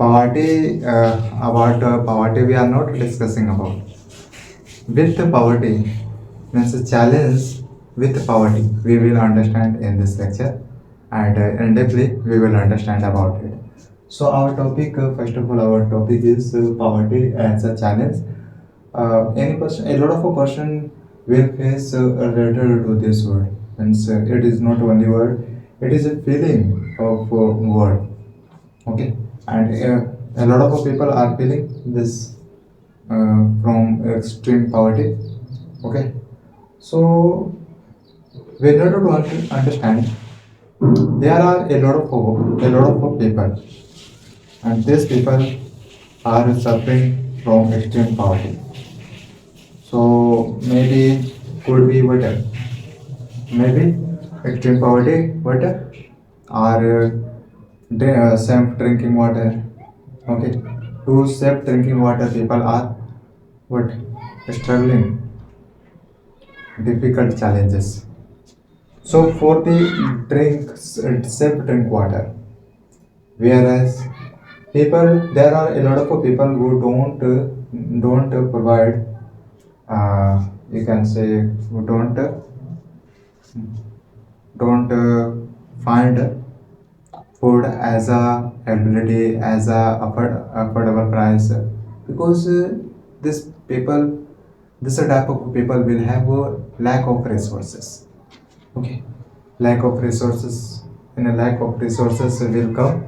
Poverty, about poverty, we are not discussing about. With the poverty means a challenge with poverty. We will understand in this lecture, and in deeply we will understand about it. So our topic, first of all, our topic is poverty as a challenge. Any person, a lot of a person will face related to this word. Means it is not only word; it is a feeling of word. Okay, and a lot of people are feeling this from extreme poverty. Okay, so we need to understand there are a lot of people, and these people are suffering from extreme poverty. So maybe could be water, maybe extreme poverty water, or safe drinking water. Okay, to safe drinking water, people are what struggling difficult challenges. So for the drinks, safe drink water. Whereas people, there are a lot of people who don't provide. You can say who don't find food as a availability as a affordable price because this people this type of people will have a lack of resources. Okay, lack of resources. In a lack of resources will come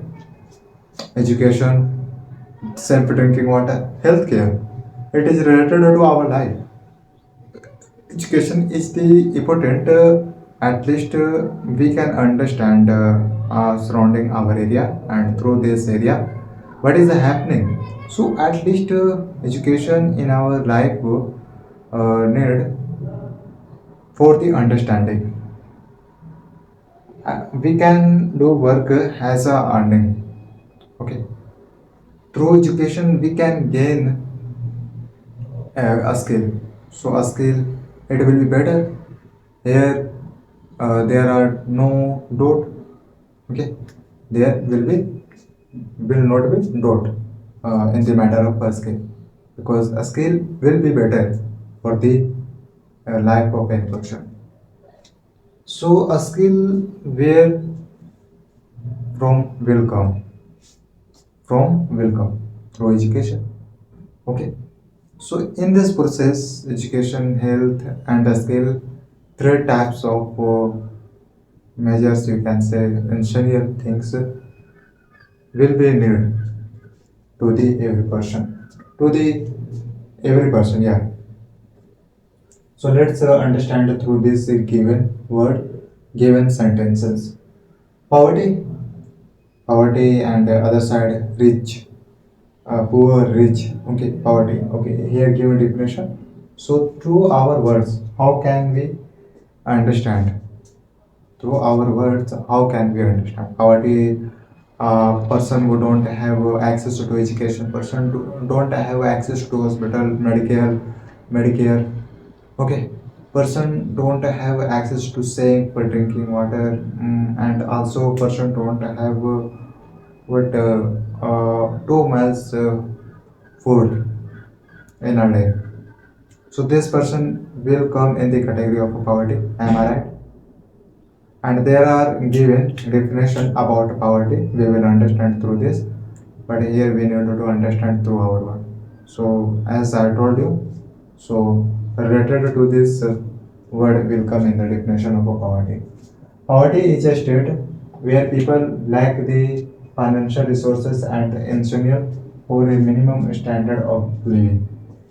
education, safe drinking water, healthcare. It is related to our life. Education is the important. At least we can understand surrounding our area and through this area what is happening. So at least education in our life need for the understanding. We can do work as a earning. Okay, through education we can gain a skill. So a skill, it will be better. Here there are no dot. Okay, there will not be dot in the matter of a skill, because a skill will be better for the life of any person. So a skill where from will come, through education. Okay, so in this process, education, health, and a skill, three types of measures, you can say essential things will be needed to the every person, to the every person. Yeah. So let's understand through this given word, given sentences. Poverty, poverty, and other side rich, poor, rich. Okay, poverty. Okay, here given definition. So through our words, how can we understand? Through our words, how can we understand? Poverty, person who don't have access to education, person don't have access to hospital, Medicare. Okay, person don't have access to safe for drinking water, and also person don't have what 2 meals food in a day. So this person will come in the category of poverty. Am I right? And there are given definition about poverty. We will understand through this, but here we need to understand through our word. So as I told you, so related to this word will come in the definition of poverty. Poverty is a state where people lack the financial resources and ensure for a minimum standard of living.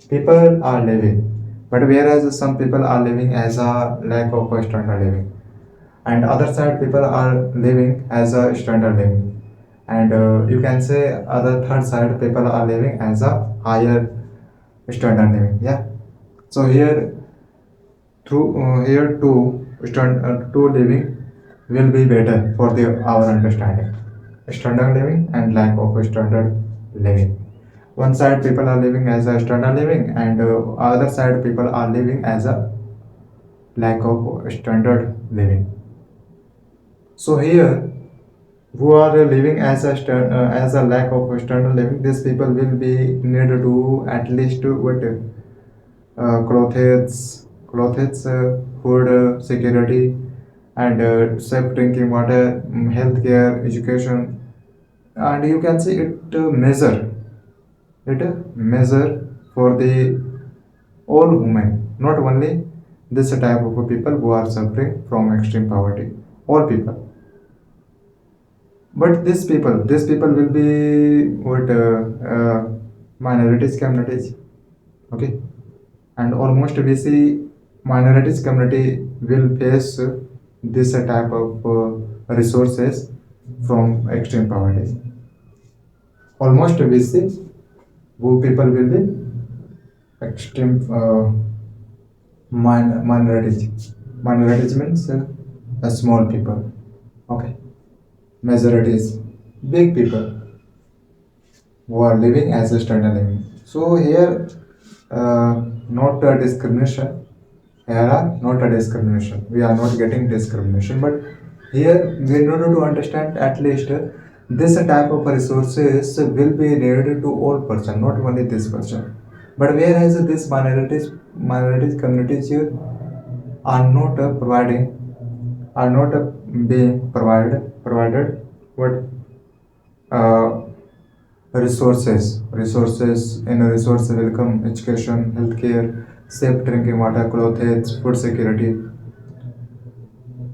People are living, but whereas some people are living as a lack of a standard living, and other side people are living as a standard living, and you can say other third side people are living as a higher standard living. Yeah. So here through here two living will be better for the our understanding, standard living and lack of standard living. One side people are living as a standard living, and other side people are living as a lack of standard living. So here who are living as as a lack of standard living. These people will be need to do at least what clothes, food security, and safe drinking water, healthcare, education, and you can see it measure for the all women, not only this type of people who are suffering from extreme poverty, all people. But these people will be what minorities communities, okay, and almost we see minorities community will face this type of resources from extreme poverty. Almost we see who people will be extreme minorities. Minorities means a small people, okay. Majorities, big people who are living as a standard living. So here, not a discrimination. Here are not a discrimination. We are not getting discrimination, but here we need to understand at least this type of resources will be needed to all person, not only this person. But whereas this minorities communities are not are not being provided what uh, resources in a resource will come education, healthcare, safe drinking water, clothes, food security.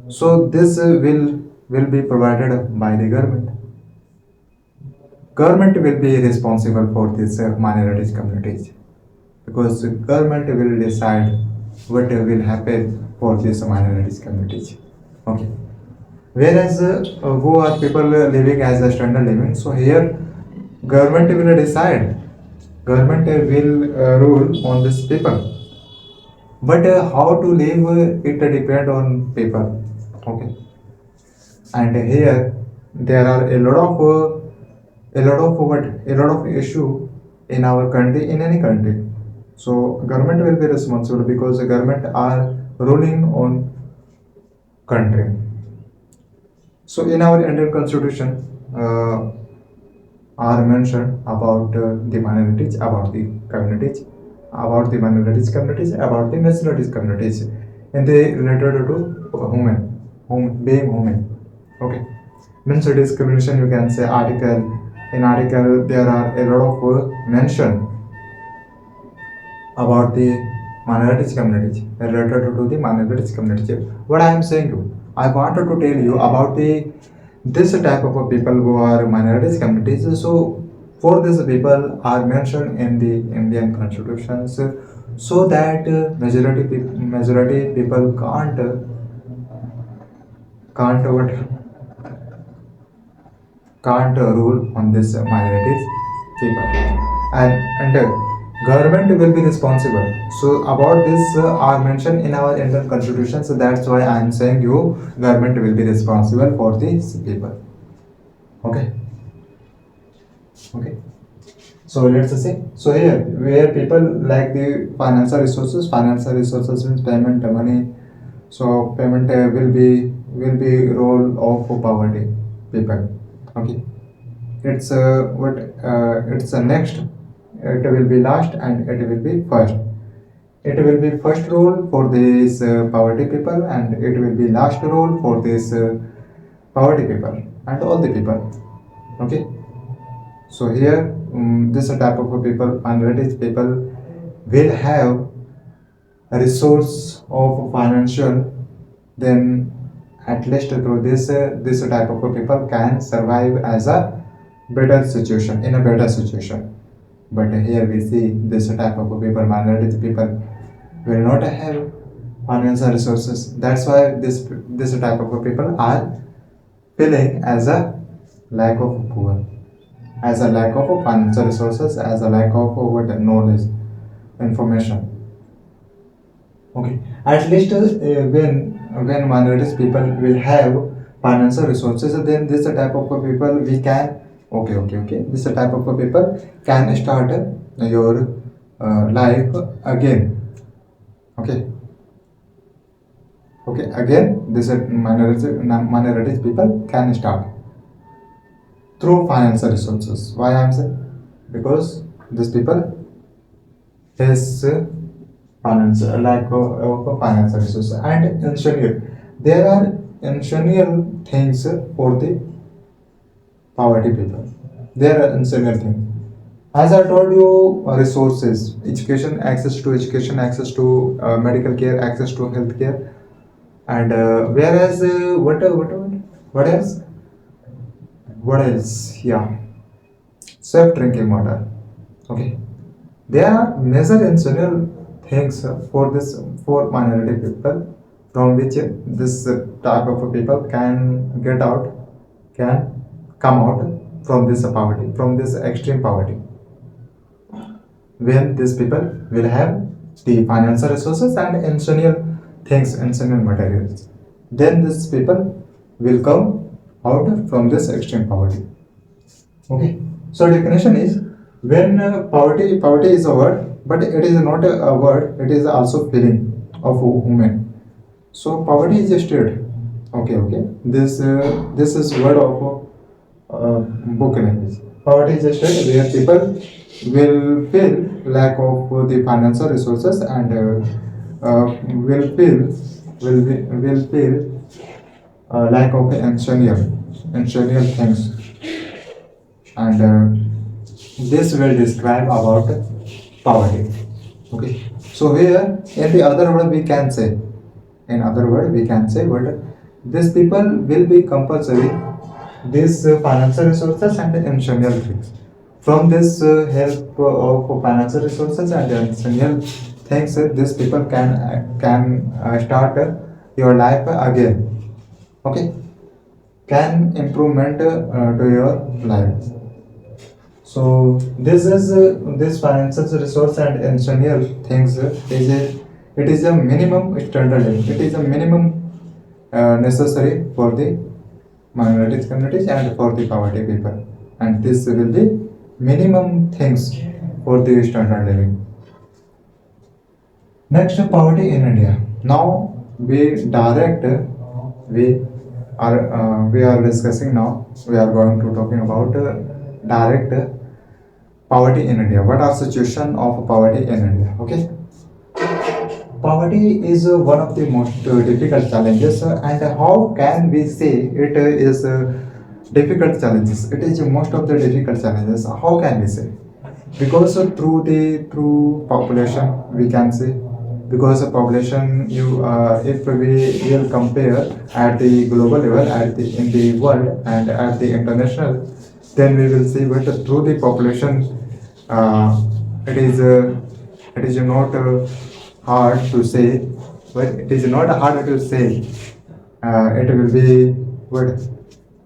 So this will be provided by the government. Government will be responsible for this minorities communities, because the government will decide what will happen for these minorities communities, okay. Whereas who are people living as a standard living, so here government will decide, government will rule on these people, but how to live it depend on people, okay. And here there are a lot of issue in our country, in any country. So government will be responsible because the government are ruling on country. So in our Indian constitution are mentioned about the minorities, about the communities, about the minorities communities, about the minorities communities, and they related to women, being women. Okay, means discrimination. You can say article. In article there are a lot of mention about the minorities communities, related to the minorities community. What I am saying you, I wanted to tell you about the this type of people who are minorities communities. So for these people are mentioned in the Indian constitutions, so that majority people can't what can't rule on this minorities people, and government will be responsible. So about this are mentioned in our Indian constitution, so that's why I am saying you government will be responsible for these people, okay. Okay, so let's say, so here where people like the financial resources means payment money. So payment will be role of poverty people, okay. It's what it's next, it will be last, and it will be first. It will be first role for these poverty people, and it will be last role for this poverty people and all the people, okay. So here, this type of people, minorities people, will have a resource of financial. Then, at least through this type of people can survive as a better situation, in a better situation. But here we see this type of people, minorities people, will not have financial resources. That's why this type of people are feeling as a lack of poor, as a lack of financial resources, as a lack of what knowledge, information. Okay, at least when minorities people will have financial resources, then this type of people we can, okay. This type of people can start your life again. Okay, okay. Again, this minorities people can start. through financial resources. Why I'm saying? Because these people has financial lack of financial resources and essential. There are essential things for the poverty people. There are essential things. As I told you, resources, education, access to medical care, access to health care, and whereas what else? What else? Yeah, safe drinking water. Okay, there are major essential things for this for minority people from which this type of people can get out, can come out from this poverty, from this extreme poverty. When these people will have the financial resources and essential things, essential materials, then these people will come out from this extreme poverty. Okay. So definition is when poverty is a word, but it is not a word. It is also feeling of woman. So poverty is a state. Okay, okay. This is word of book language. Poverty is a state where people will feel lack of the financial resources and will feel lack of essential things, and this will describe about poverty. Okay. So here in the other word we can say, but these people will be compulsory these financial resources and essential things. From this help of financial resources and essential things, these people can start your life again. Okay, can improvement to your life. So this financial resource and essential things it is a minimum standard. It is a minimum necessary for the minorities communities and for the poverty people, and this will be minimum things for the standard living. Next, poverty in India. Now we we are discussing now. We are going to talking about direct poverty in India. What are situation of poverty in India? Okay, poverty is one of the most difficult challenges, and how can we say it is difficult challenges? It is most of the difficult challenges. How can we say? Because through population we can say, because of population you if we will compare at the global level, at the in the world and at the international, then we will see but through the population uh, it is not hard to say, but it is not hard to say it will be what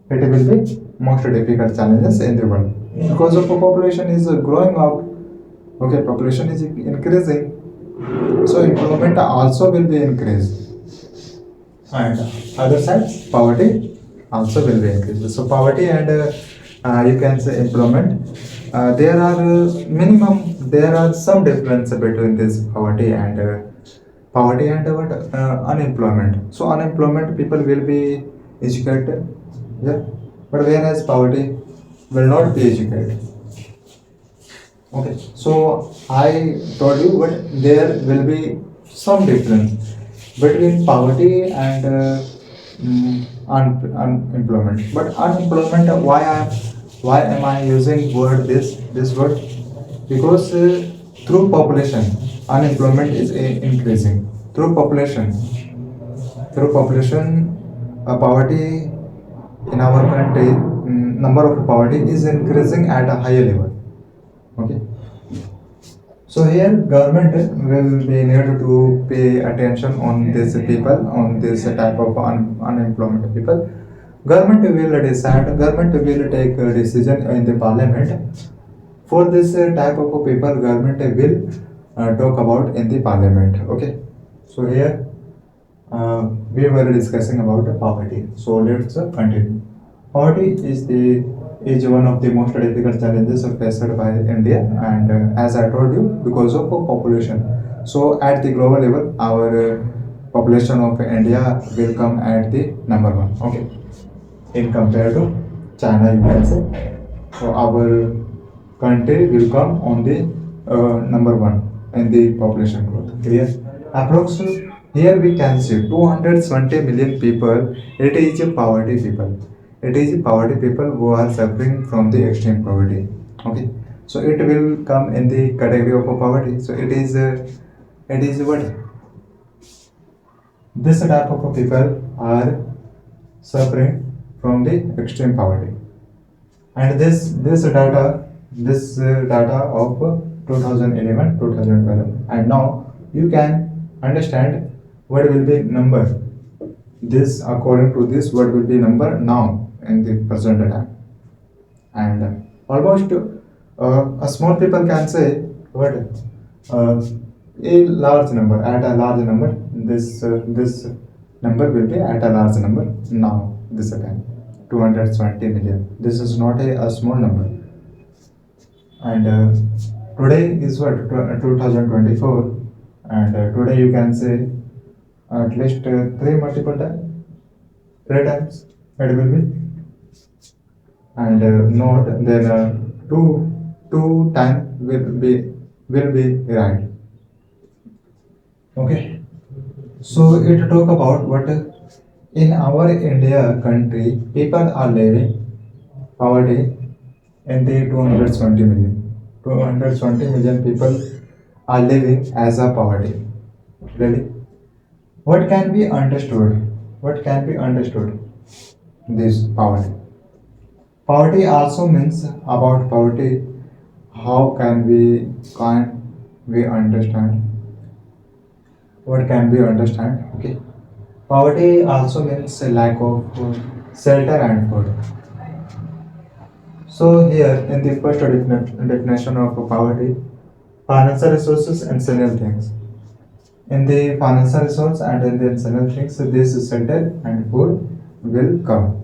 it will be most difficult challenges in the world, because of the population is growing out. Okay, population is increasing, so employment also will be increased, and other side poverty also will be increased. So poverty and you can say employment, there are minimum, there are some difference between this poverty and what unemployment. So unemployment people will be educated, yeah, but whereas poverty will not be educated. Okay, so I told you, but there will be some difference between poverty and unemployment. But unemployment, why am I using word this word? Because through population, unemployment is increasing. Through population, poverty in our country, number of poverty is increasing at a higher level. Okay. So here government will be need to pay attention on these people, on this type of unemployment people. Government will decide, government will take a decision in the parliament. For this type of people, government will talk about in the parliament. Okay. So here we were discussing about poverty. So let's continue. Poverty is one of the most difficult challenges faced by India, and as I told you, because of population. So at the global level, our population of India will come at the number one. Okay, in compared to China, you can say. So our country will come on the number one in the population growth. Clear? Approximately here we can see 220 million people. It is a poverty people. It is a poverty people who are suffering from the extreme poverty. Okay. So it will come in the category of a poverty. So it is what this type of a people are suffering from the extreme poverty. And this data of 2011 2012, and now you can understand what will be number, this according to this what will be number now in the present time. And almost a small people can say what uh, a large number, at a large number, this number will be at a large number now, this time 220 million. This is not a small number. And today is what 2024, and today you can say at least three multiple times, three times it will be, and not then two time will be right. Okay. So it talk about what in our India country people are living poverty in the 220 million. 220 million people are living as a poverty. Really? What can be understood? What can be understood? This poverty. Poverty also means about poverty. How can we understand? What can we understand? Okay. Poverty also means a lack of shelter and food. So here in the first definition of poverty, financial resources and essential things. In the financial resource and in the essential things, this shelter and food will come.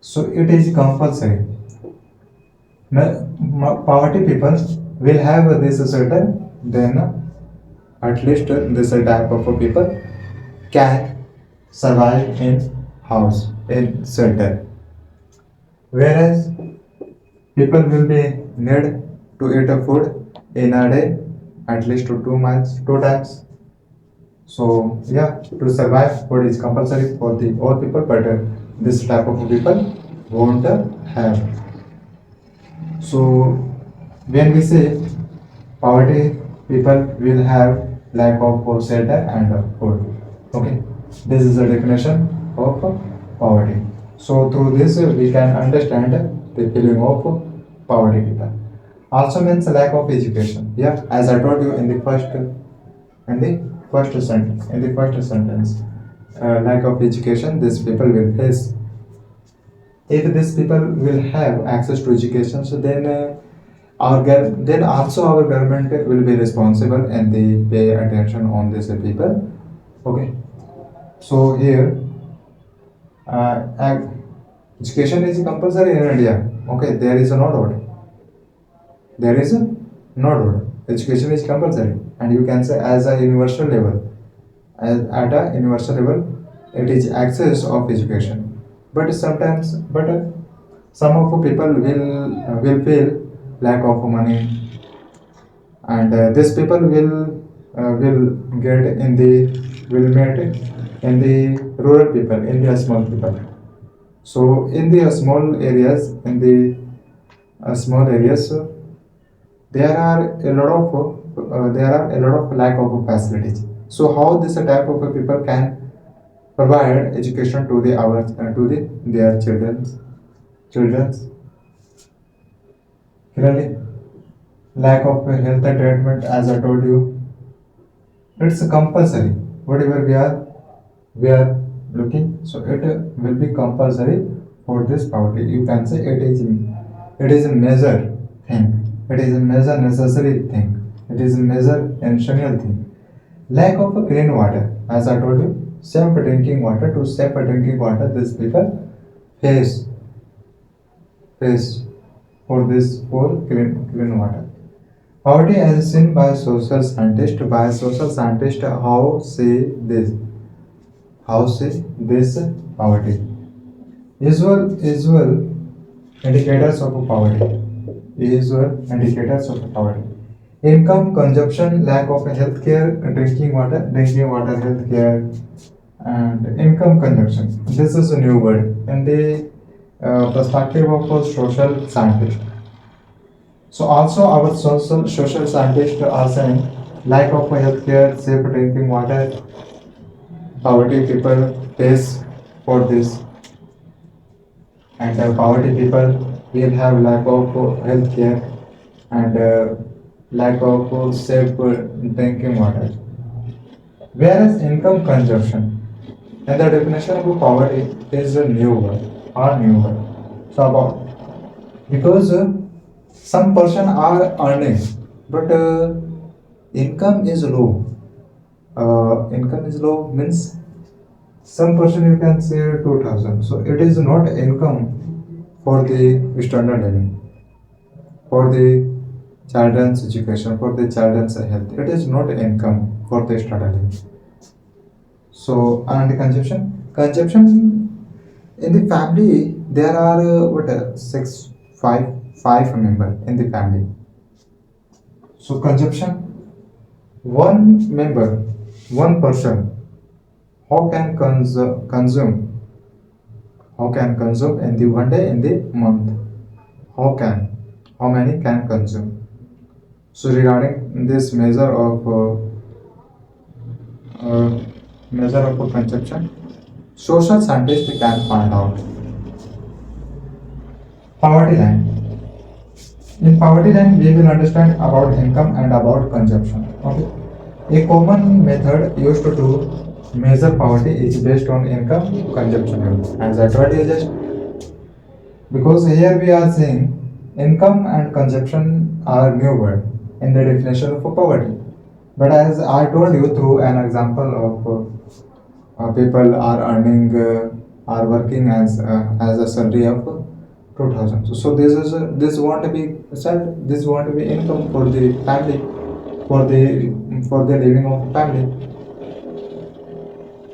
So it is compulsory. Poverty people will have this shelter, then at least this type of people can survive in house, in shelter. Whereas people will be need to eat a food in a day at least 2 months, two times. So yeah, to survive, food is compulsory for the all people, but this type of people won't have. So when we say poverty, people will have lack of shelter and food. Okay, this is the definition of poverty. So through this we can understand the feeling of poverty people. Also means lack of education. Yeah, as I told you in the first sentence, lack of education. These people will face. If these people will have access to education, so then then also our government will be responsible and they pay attention on these people. Okay, so here education is compulsory in India. Okay, there is no doubt. There is no doubt. Education is compulsory, and you can say as a universal level. At a universal level, it is access of education. But sometimes, but some of the people will feel lack of money, and these people will get in the will meet in the rural people, in the small people. So in the small areas, there are a lot of lack of facilities. So how this type of people can provide education to to their children's clearly. Lack of health treatment, as I told you, it's compulsory. Whatever we are looking, so it will be compulsory for this poverty. You can say it is a major thing. It is a major necessary thing. It is a major essential thing. Lack of clean water, as I told you, safe drinking water. To safe drinking water, these people face face for clean water. Poverty as seen by social scientists. By social scientists, how say this poverty? Usual Indicators of poverty. Is indicators of poverty. Income, consumption, lack of healthcare, drinking water, healthcare, and income consumption. This is a new word in the perspective of a social scientist. So also our social scientists are saying lack of healthcare, safe drinking water, poverty people face for this, and poverty people will have lack of healthcare and lack of safe drinking water. Whereas income consumption and the definition of poverty is a new word or new word. So about because some person are earning but income is low. Income is low means some person you can say 2000. So it is not income for the standard living, for the children's education, for the children's health. It is not income for the standard living. So and consumption in the family there are six five member in the family. So consumption one member one person how can consume in the one day in the month how can how many can consume. So regarding this measure of consumption, social scientists can find out poverty line. In poverty line, we will understand about income and about consumption. Okay. A common method used to measure poverty is based on income consumption level. As I told you just because here we are saying income and consumption are new word in the definition of poverty. But as I told you through an example of people are earning are working as a salary of 2000. So this is this won't be this won't be income for the family for the living of family.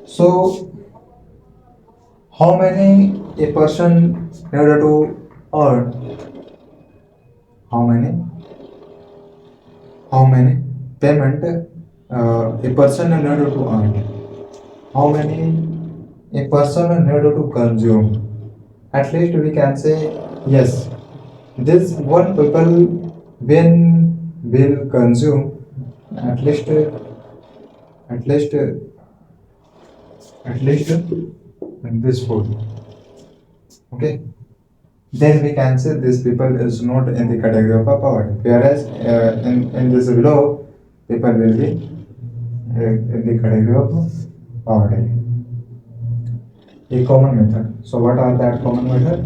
So how many a person in order to earn how many how many payment a person in order to earn how many a person in order to consume. At least we can say yes this one people when will consume at least at least at least this food. Okay, then we can say these people is not in the category of a poverty. Whereas in this below, people will be in the category of poverty. A common method. So what are that common method?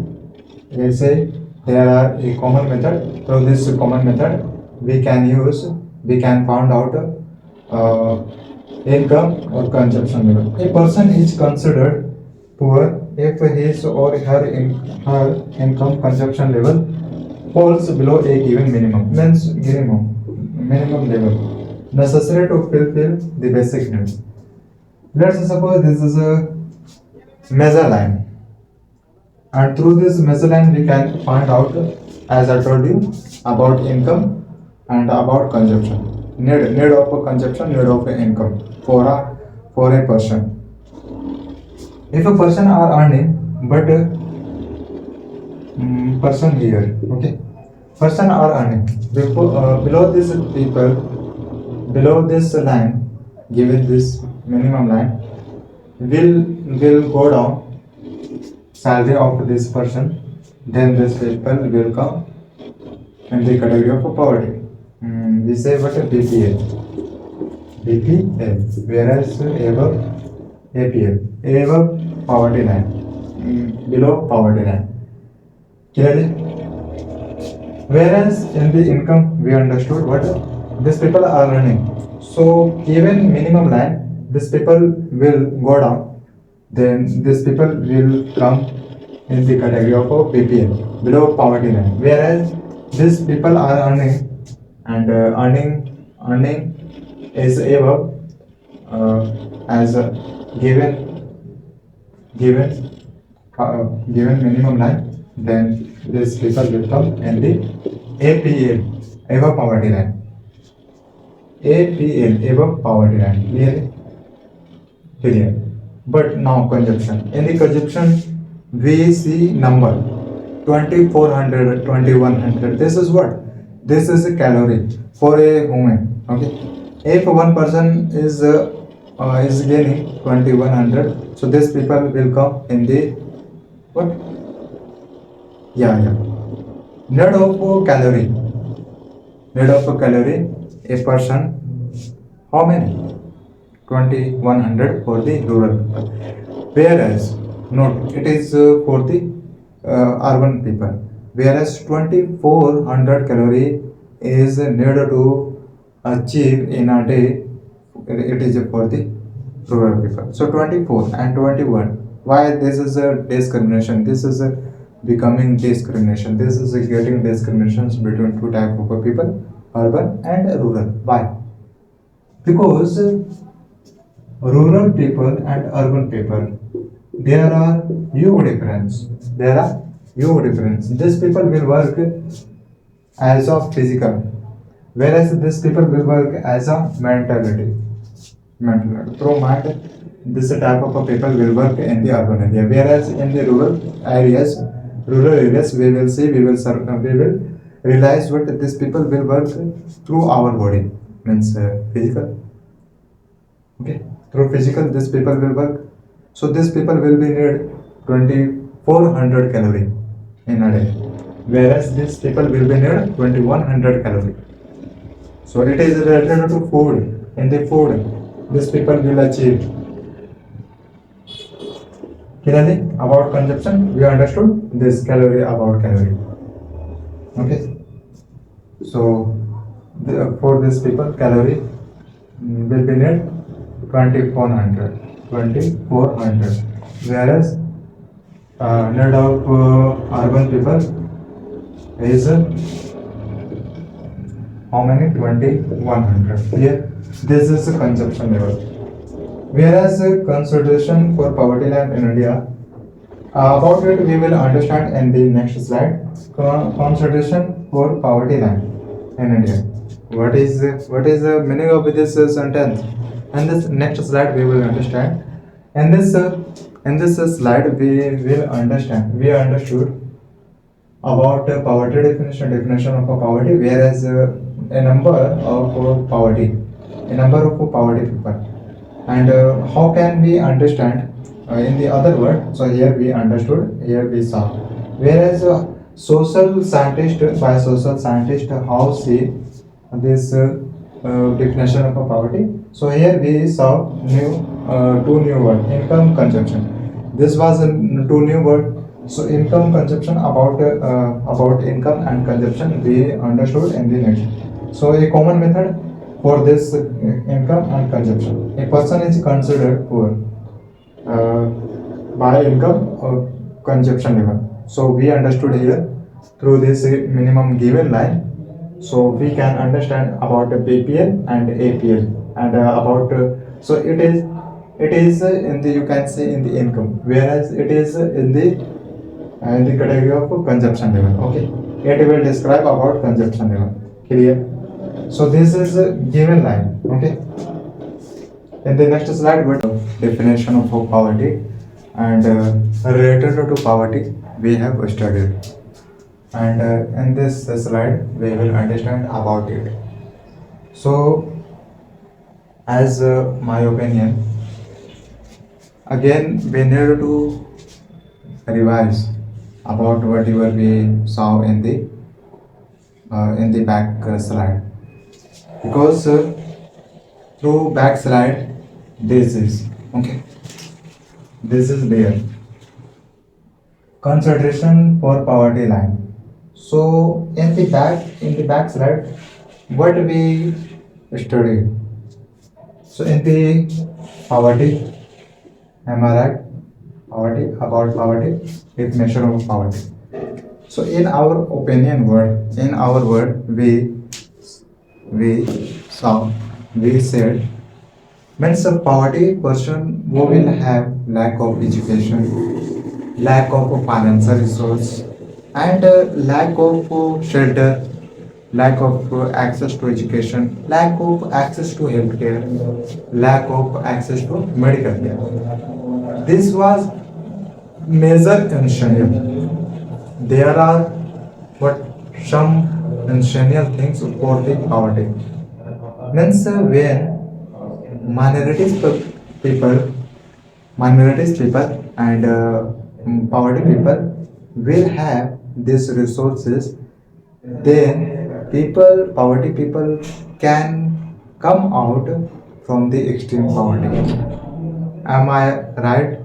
Let's say there are a common method. Through this common method, we can find out uh, income or consumption level. A person is considered poor if his or her income consumption level falls below a given minimum, means minimum level necessary to fulfill the basic needs. Let's suppose this is a measure line, and through this measure line we can find out, as I told you, about income and about consumption. Need of a consumption, need of a income for a person. If a person are earning but person here, okay, person are earning below this people below this line, given this minimum line, will go down salary of this person, then this people will come in the category of poverty. We say what a BPL, whereas above APL, above poverty line, below poverty line. Clearly, whereas in the income we understood what these people are earning. So even minimum line, these people will go down. Then these people will come in the category of BPL, below poverty line. Whereas these people are earning and earning is above as given given given minimum line, then These people will come in the APL, above poverty line. APL, above poverty line. Clear? Clear. But now consumption. In the consumption, we see number 2400, 2100. This is what? This is a calorie for a human. Okay. If one person is gaining 2100, so these people will come in the what? Yeah. Need of calorie. Need of calorie. A person. How many? 2100 for the rural people. Whereas, note, it is for the urban people. Whereas 2400 calorie is needed to achieve in a day, it is for the rural people. So 24 and 21. Why this is a discrimination? This is a becoming discrimination. This is a getting discriminations between two type of people, urban and rural. Why? Because rural people and urban people, there are huge difference. There are huge difference. These people will work as a physical, whereas these people will work as a mentality. Through mind, this type of a people will work in the urban area, whereas in the rural areas, we will see, we will realize what these people will work through our body, means physical. Okay, through physical, these people will work. So these people will be need 2400 calorie in a day, whereas these people will be need 2100 calorie. So it is related to food. In the food, these people will achieve. Clearly, about consumption, we understood this calorie about calorie. Okay. So for these people, calorie will be need 2400, whereas need of urban people is how many? 2100. Here, this is a consumption level. Whereas consideration for poverty line in India, about it we will understand in the next slide. Consideration for poverty line in India. What is the meaning of this sentence? And this next slide we will understand. In this slide we will understand. We understood about poverty definition of poverty, whereas a number of poverty people, and how can we understand in the other word. So here we understood, here we saw, whereas social scientist how see this definition of poverty. So here we saw two new word, income consumption. This was two new word. So income consumption, about income and consumption we understood in the next. So a common method for this income and consumption. A person is considered poor by income or consumption level. So we understood here through this minimum given line. So we can understand about BPL and APL, and about so it is in the, you can say, in the income, whereas it is in the category of consumption level. Okay, it will describe about consumption level. Clear? So this is a given line. Okay. In the next slide, what definition of poverty and related to poverty we have studied, and in this slide we will understand about it. So, as my opinion, again we need to revise about whatever we saw in the back slide, because through back slide this is okay, this is there, consideration for poverty line. So in the back slide what we studied. So in the poverty, am I right? Poverty, about poverty, definition of poverty. So in our opinion word, we said, means a poverty person who will have lack of education, lack of financial resource, and lack of shelter, lack of access to education, lack of access to healthcare, lack of access to medical care. This was major essential. There are but some essential things for the poverty. Means when minorities people, minorities people and poverty people will have these resources, then people, poverty people can come out from the extreme poverty. Am I right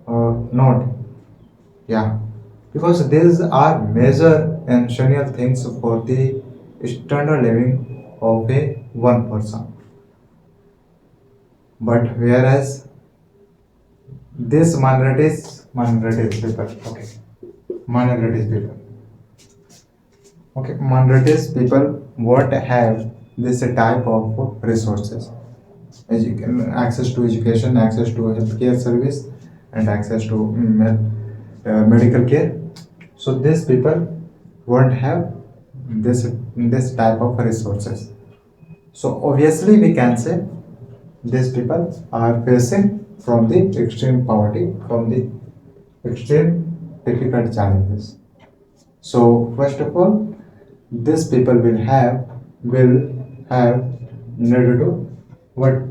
or not? Yeah, because these are major and essential things for the standard living of a one person. But whereas this minorities people, okay, minorities people, okay, minorities people won't have this type of resources, access to education, access to healthcare service, and access to medical care. So these people won't have this type of resources. So obviously we can say these people are facing from the extreme poverty, from the extreme difficult challenges. So first of all, these people will have need to what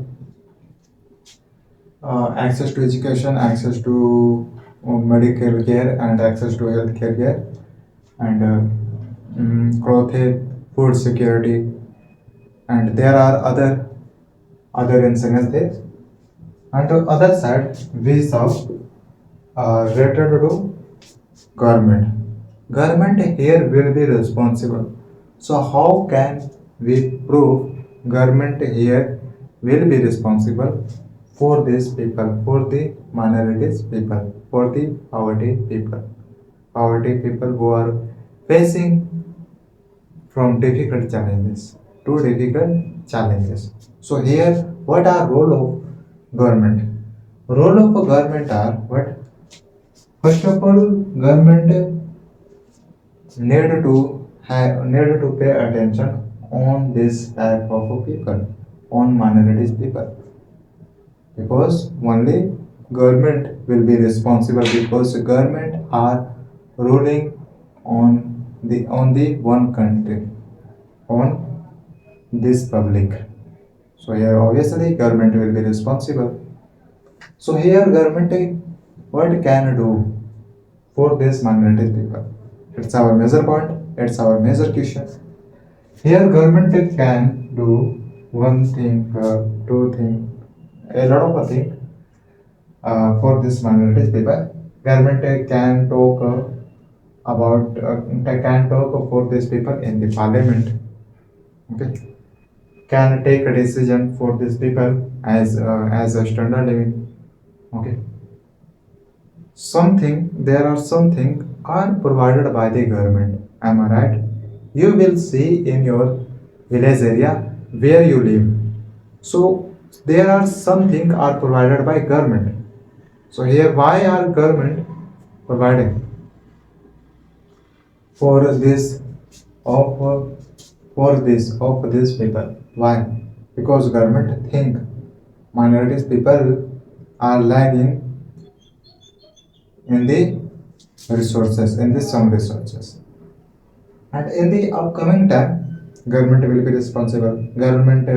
access to education, access to medical care, and access to healthcare care, and clothing, food security, and there are other incentives. And to other side, we saw related to government. Government here will be responsible. So how can we prove government here will be responsible for these people, for the minorities people, for the poverty people who are facing from difficult challenges to difficult challenges. So here, what are role of government? Role of a government are what? First of all, government need to pay attention on this type of people, on minorities people, because only government will be responsible, because government are ruling on the one country, on this public. So here obviously government will be responsible. So here government what can do for this minority people? It's our major point. It's our major question. Here government can do one thing, two thing, a lot of thing for this minority people. Government can talk can talk for these people in the parliament. Okay, can take a decision for these people as a standard living. Okay, something there are something are provided by the government. Am I right? You will see in your village area where you live. So there are something are provided by government. So here why are government providing for this of of these people? Why? Because government think minorities people are lagging in the resources, in the some resources, and in the upcoming time government will be responsible. Government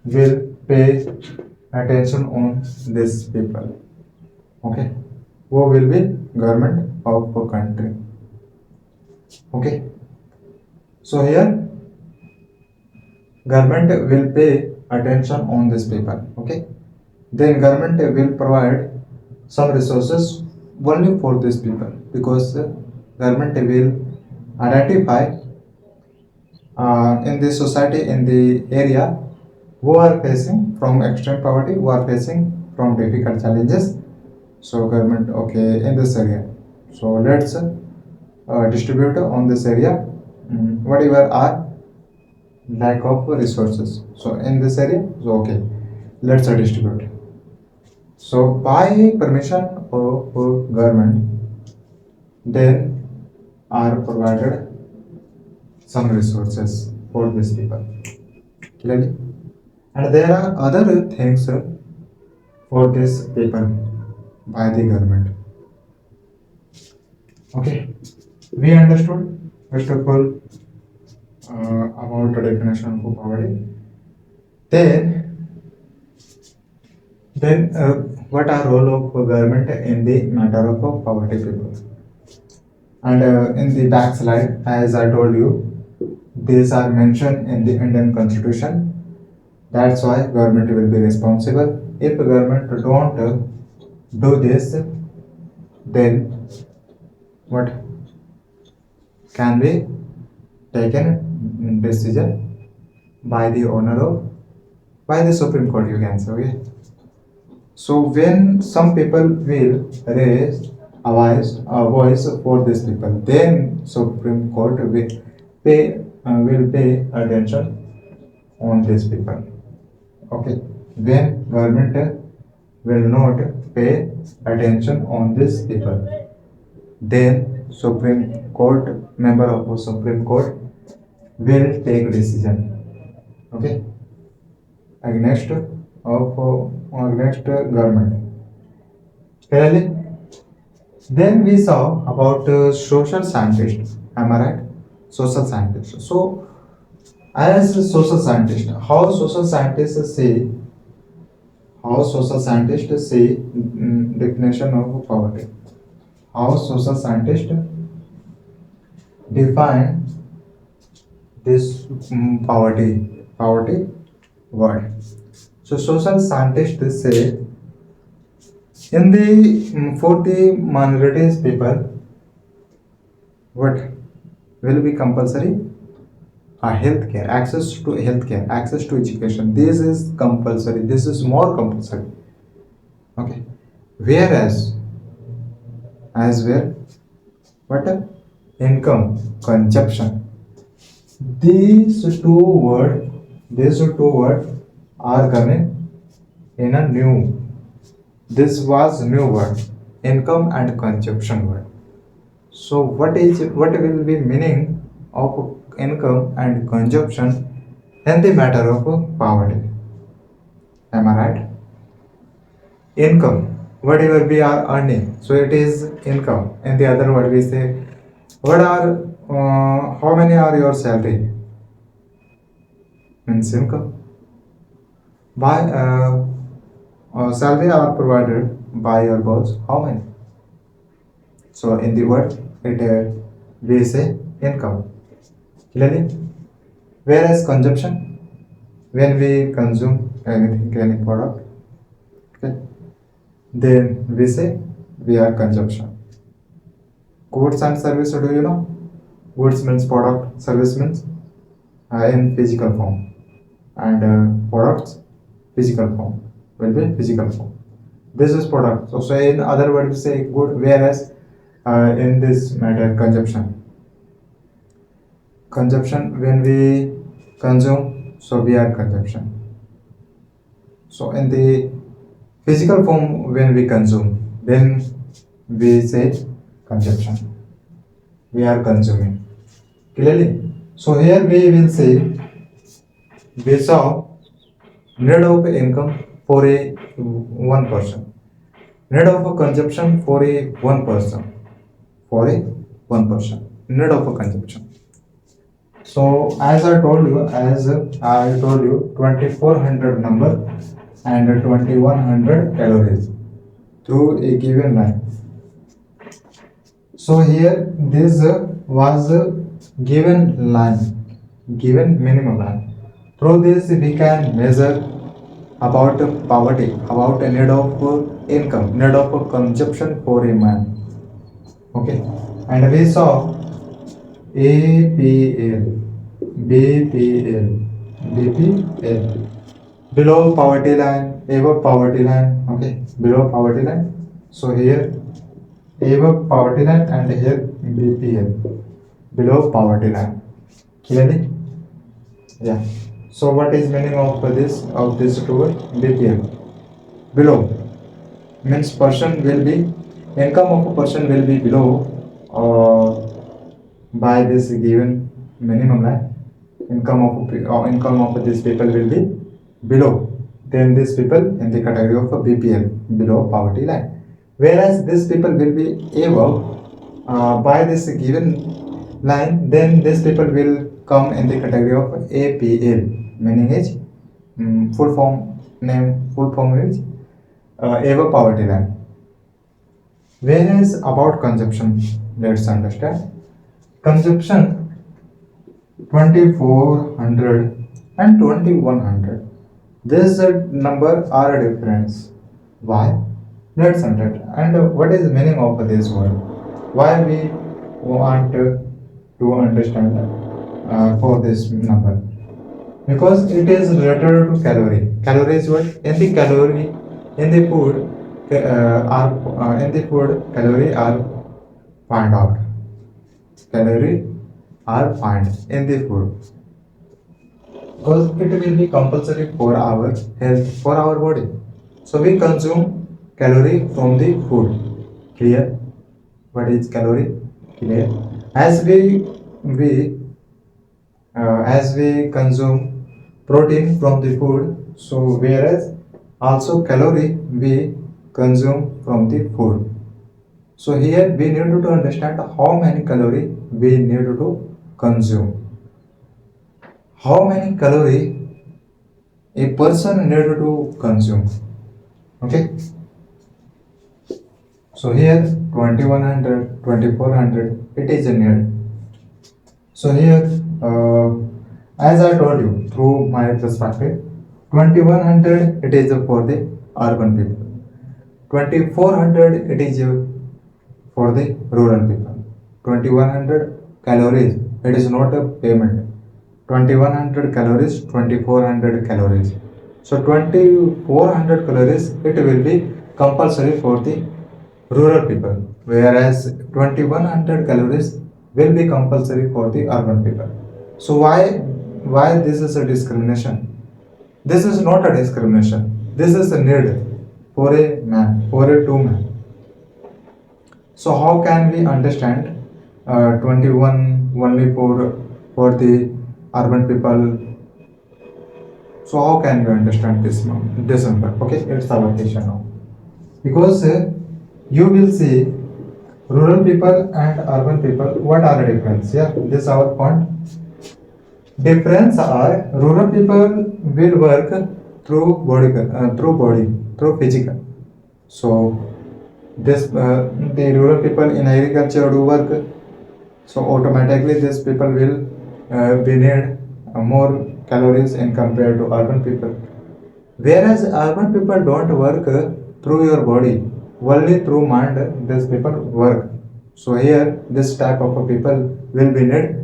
will pay attention on these people. Okay, who will be government of a country. Okay, so here government will pay attention on these people. Okay, then government will provide some resources only for these people, because government will identify in the society, in the area, who are facing from extreme poverty, who are facing from difficult challenges. So government, okay, in this area, so let's distribute on this area whatever are lack of resources. So in this area, so okay, let's distribute. So by permission of government, then are provided some resources for these people. Clearly? And there are other things for these people by the government. Okay, we understood first of all about the definition of poverty. Then, then what are role of government in the matter of poverty people? And in the back slide, as I told you, these are mentioned in the Indian Constitution. That's why government will be responsible. If government don't do this, then what can be taken decision by the owner of by the Supreme Court, you can say. Okay. So when some people will raise a voice for these people, then Supreme Court will pay attention on these people. Okay. When government will not pay attention on these people, then Supreme Court member of the Supreme Court will take decision. Okay. Against government. Clearly. Then we saw about social scientist. Am I right? Social scientist. So, as a social scientist, how social scientists say definition of poverty. How social scientists define this poverty word. So, social scientists say in the for the minorities people, what will be compulsory? Healthcare, access to education. This is compulsory. This is more compulsory. Okay. Whereas, as well, what income, consumption. These two words are coming in a new. This was new word, income and consumption word. So what will be meaning of income and consumption in the matter of poverty? Am I right? Income, whatever we are earning, so it is income. In the other word, we say, how many are your salary? Means income. By salary are provided by your boss. How many? So in the word, it we say income. Clearly. Whereas consumption, when we consume anything, any product, okay, then we say we are consumption. Goods and service, do you know? Goods means product, service means in physical form, and products physical form will be physical form. This is product. So in other words, we say good. Whereas in this matter, consumption when we consume, so we are consumption. So in the physical form, when we consume, then we say consumption. We are consuming. Clearly. So here we will say we saw need of income for a one person, need of a consumption for a one person, need of a consumption. So as I told you 2400 number and 2100 calories through a given line. So here this was a given minimum line. Through this we can measure about poverty, about a need of income, need of consumption for a man. Okay, and we saw APL, BPL, BPL, below poverty line, above poverty line. Okay, below poverty line. So here above poverty line and here BPL, below poverty line. Clearly, yeah. So what is meaning of this two word? BPL, below means person will be income of a person will be below uh, by this given minimum line, income of these people will be below then these people in the category of a BPL, below poverty line, whereas these people will be above by this given line, then these people will come in the category of APL, meaning is full form is above poverty line. Whereas about consumption, let's understand consumption 2400 and 2100. This number are a difference. Why? Let's understand. And what is the meaning of this word? Why we want to understand for this number? Because it is related to calorie. Calorie is what? In the calorie, in the food, are in the food calorie are find out. Calorie are find in the food because it will be compulsory for our health, for our body. So we consume calorie from the food. Clear? What is calorie? Clear? As we consume protein from the food, so whereas also calorie we consume from the food. So here we need to understand how many calorie we need to consume. How many calorie a person need to consume. Okay. So here 2100, 2400, it is a need. So here, as I told you through my perspective, 2100 it is for the urban people. 2400 it is for the rural people. 2100 calories, it is not a payment. 2100 calories, 2400 calories. So 2400 calories it will be compulsory for the rural people, whereas 2100 calories will be compulsory for the urban people. So why this is a discrimination? This is not a discrimination. This is a need for a man, for a two man. So how can we understand 21 only for the urban people? So how can we understand this number? Okay, it's our question now. Because you will see rural people and urban people, what are the difference? Yeah, this is our point. Difference are rural people will work through physical. So this the rural people in agriculture do work, so automatically these people will be need more calories in compared to urban people, whereas urban people don't work through your body, only through mind these people work. So here this type of a people will be need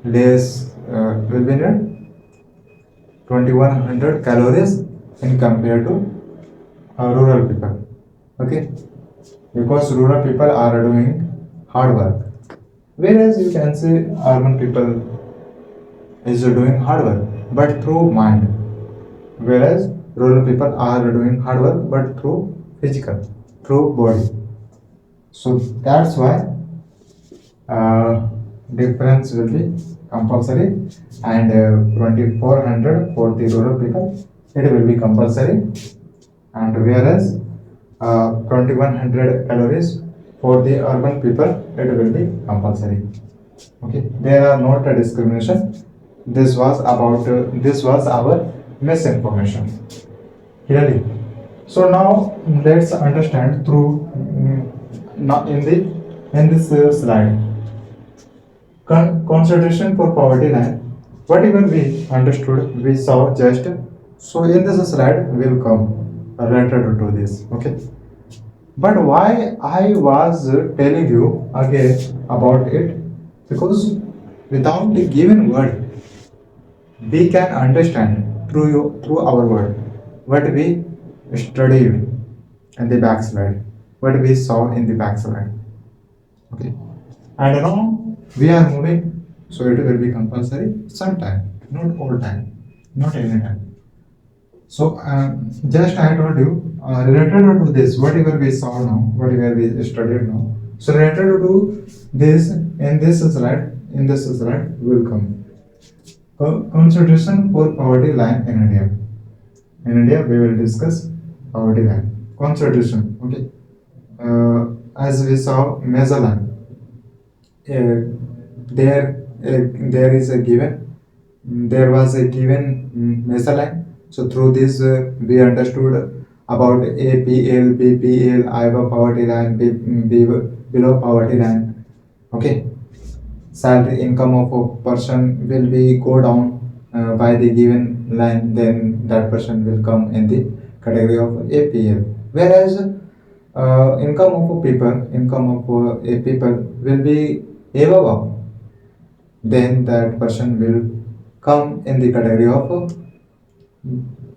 less, will be need 2100 calories in compared to rural people. Okay, because rural people are doing hard work, whereas you can say urban people is doing hard work but through mind, whereas rural people are doing hard work but through physical, through body. So that's why difference will be compulsory, and 2400 for the rural people it will be compulsory, and whereas 2100 calories for the urban people it will be compulsory. Okay, there are not a discrimination. This was our misinformation clearly. So now let's understand through now in this slide consideration for poverty line. Whatever we understood, we saw just. So in this slide will come related to this. Okay. But why I was telling you again about it? Because without the given word, we can understand through our word what we studied in the backslide, what we saw in the backslide. Okay. And now we are moving, so it will be compulsory sometime, not all time, not any time. So just I told you related to this, whatever we saw now, whatever we studied now. So related to this, in this slide will come consideration for poverty line in India. In India, we will discuss poverty line consideration. Okay, as we saw measure line, there is a given, there was a given measure line. So through this, we understood about APL, BPL, above poverty line, below poverty line. Okay, salary income of a person will be go down by the given line, then that person will come in the category of APL. Whereas income of a people will be above, then that person will come in the category of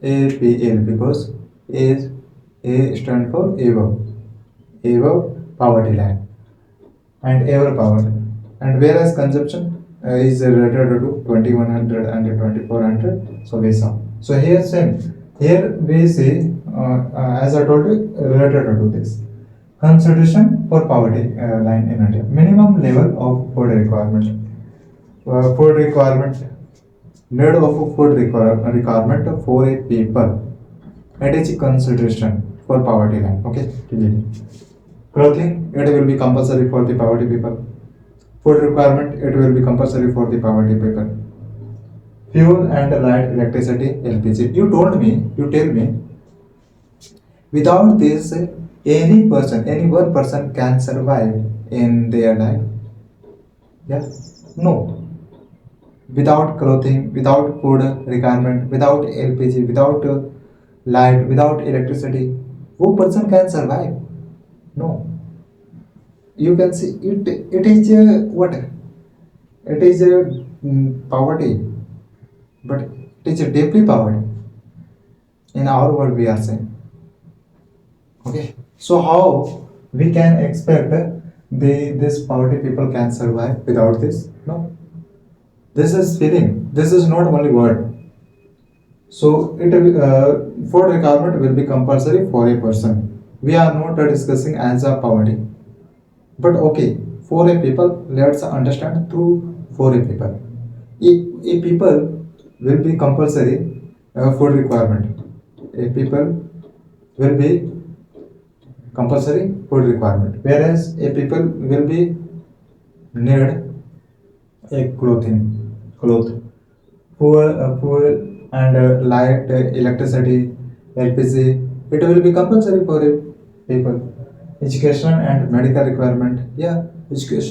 APL, because A stand for above poverty line, and ever power. And whereas consumption is related to 2100 and 2400, so we saw. So here same, here we see as I told you, related to this consideration for poverty line in India, minimum level of food requirement. Food requirement, need of food requirement for a people, it is consideration for poverty line. Okay, clearly. Clothing, it will be compulsory for the poverty people. Food requirement, it will be compulsory for the poverty people. Fuel and light electricity, LPG. You tell me, without this, any one person can survive in their life? Yes? No. Without clothing, without food requirement, without LPG, without light, without electricity, who person can survive? No. You can see it. It is what? It is poverty, but it is deeply poverty in our world. We are saying. Okay. So how we can expect this poverty people can survive without this? No. This is feeling. This is not only word. So it food requirement will be compulsory for a person. We are not discussing as a poverty, but okay, for a people, let's understand through for a people. A people will be compulsory food requirement. A people will be compulsory food requirement, whereas a people will be need a cloth, fuel and light, electricity, LPG. It will be compulsory for a people. Education and medical requirement. Yeah,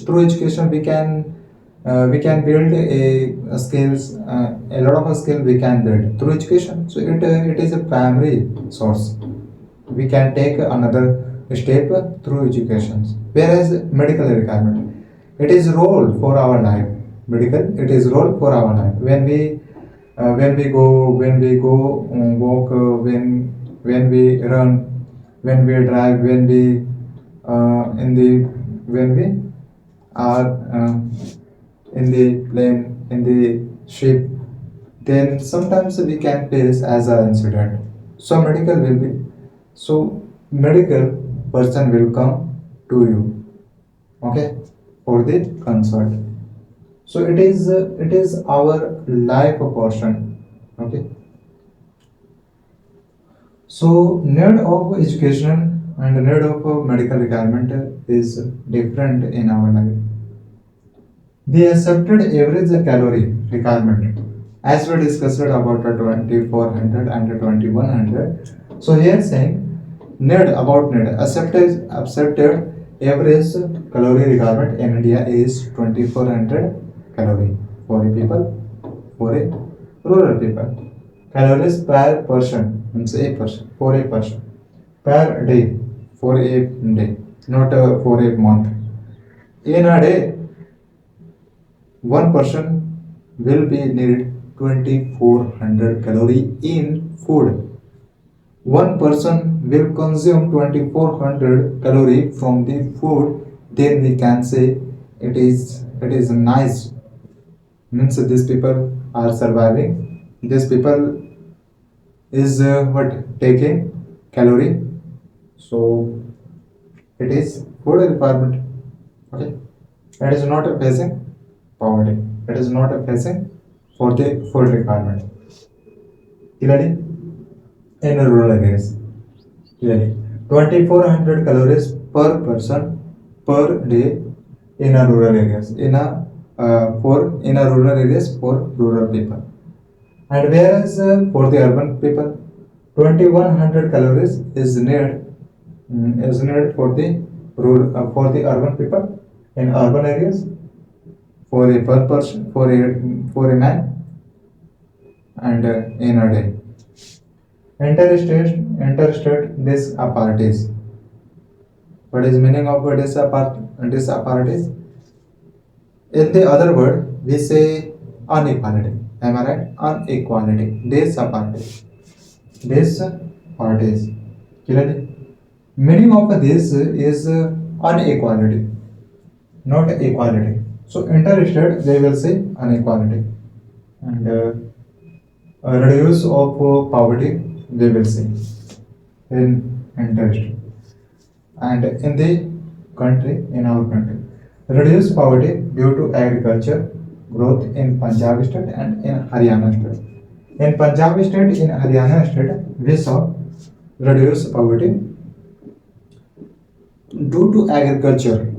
through education we can build a skills. A lot of skill we can build through education. So it is a primary source. We can take another step through education. Whereas medical requirement, it is role for our life. Medical, it is role for our life. When we go walk, when we run, when we drive, when we in the when we are in the plane, in the ship, then sometimes we can face as an incident. So medical will be, so medical person will come to you, okay, for the consult. So it is our life portion, okay. So need of education and need of medical requirement is different in our life. The accepted average calorie requirement, as we discussed about the 2400 and the 2100. So here saying need accepted average calorie requirement in India is 2400 calorie for a people, for a rural people. Calories per person means a person, for a person, per day, for a day, not for a month. In a day, one person will be need 2400 calorie in food. One person will consume 2400 calorie from the food, then we can say it is nice, means these people are surviving. These people is what taking calorie, so it is food requirement. Okay, it is not facing poverty. It is not facing for the food requirement. Clearly, in rural areas, clearly, 2400 calories per person per day in a rural areas. In a rural areas for rural people. And whereas for the urban people, 2100 calories is needed for the for the urban people in urban areas for a per person for a man and in a day. Interstate disparities. What is meaning of disparities? In the other word, we say inequality. Am I right? Inequality. Disparities. Disparities. Clearly, meaning of this is inequality, not equality. So interstate they will say inequality and reduce of poverty they will say in interstate. And in the country, in our country, reduce poverty due to agriculture growth in Punjab state and in Haryana state. In Punjab state, in Haryana state, we saw reduce poverty due to agriculture.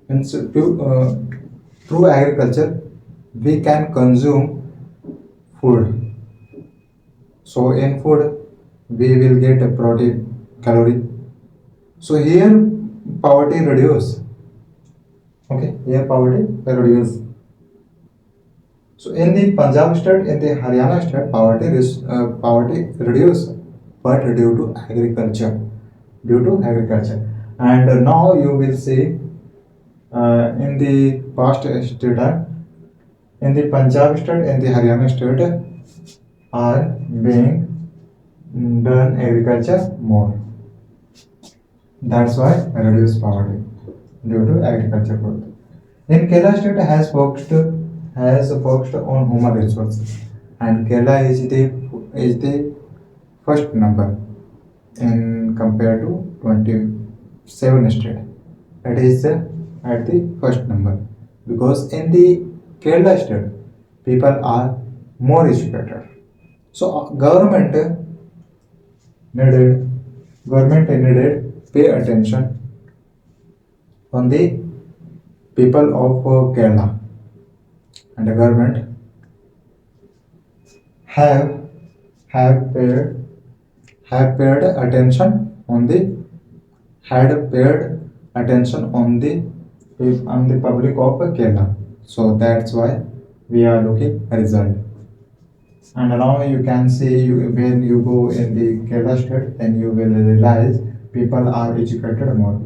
Means through agriculture, we can consume food. So in food, we will get a protein, calorie. So here poverty reduce. Okay, here poverty reduce. So in the Punjab state, in the Haryana state, poverty reduce, but due to agriculture. And now you will see in the past data, in the Punjab state and the Haryana state are being done agriculture more. That's why reduce poverty due to agriculture growth. In Kerala state has focused on human resources, and Kerala is the first number in compared to 27 state. It is at the first number because in the Kerala state people are more educated. So needed government needed pay attention on the people of Kerala, and the government have have paid have paid attention on the had paid attention on the public of Kerala. So that's why we are looking a result. And now you can see when you go in the Kerala state, then you will realize people are educated more.